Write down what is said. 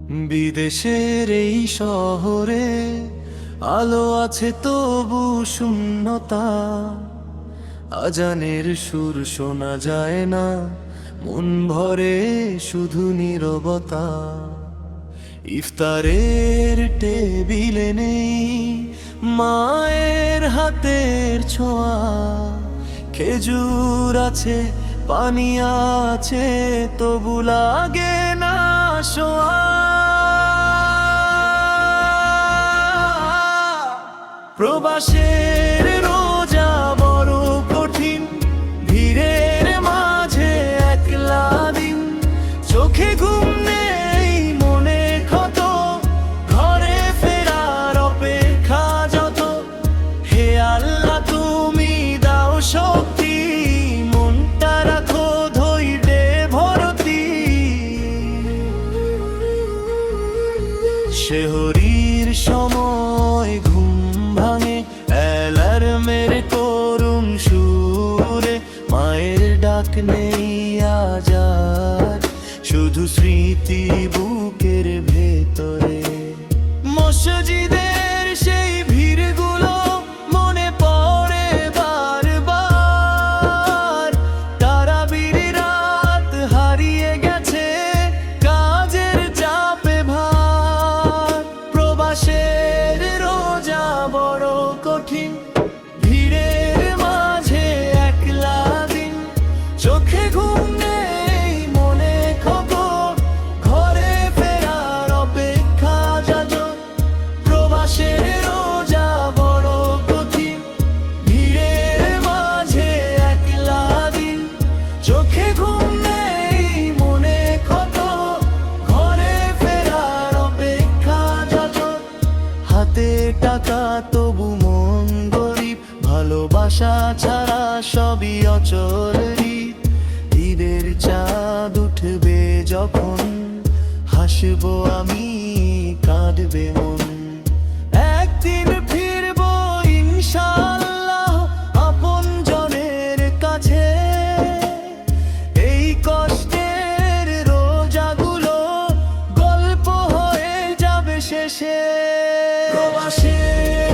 বিদেশের এই শহরে আলো আছে তবু শূন্যতা, আজানের সুর শোনা যায় না, মন ভরে শুধু নীরবতা। ইফতারের টেবিলে নেই মায়ের হাতের ছোঁয়া, খেজুর আছে পানি আছে তবু লাগে না শোয়া। প্রবাসের রোজা বড় কঠিন, ভিড়ের মাঝে একলা দিন, চোখে ঘুম নেই মনে ক্ষত, ঘরে ফেরার অপেক্ষা যত। হে আল্লাহ তুমি দাও শক্তি, মনটা রাখো ধৈর্যে ভরতি। শেহরির সময় ঘুম ভাঙে অ্যালার্মের করুণ সুরে, মায়ের ডাক নেই আজ আর, শুধু স্মৃতি বুকের ভেতরে। মসজিদের সেই ভিড়গুলো মনে পড়ে বারবার, তারাবির রাত হারিয়ে গেছে কাজের চাপে ভার। প্রবাসের রোজা বড় কঠিন, ভিড়ের মাঝে একলা দিন, চোখে ঘুম নেই মনে খবর, ঘরে ফেরার অপেক্ষা যাজক। প্রবাসের রোজা বড় কঠিন, ভিড়ের মাঝে একলা দিন, চোখে ঘুম নেই মনে খবর, ঘরে ফেরার অপেক্ষা যাজক। হাতে টাকা তবু মন গরিব, ভালোবাসা ছাড়া সবই অচল রীত। ঈদের চাঁদ উঠবে যখন, হাসবো আমি কাঁদবে মন। একদিন ফিরবো ইনশাআল্লাহ আপন জনের কাছে, এই কষ্টের রোজাগুলো গল্প হয়ে যাবে শেষে। প্রবাসের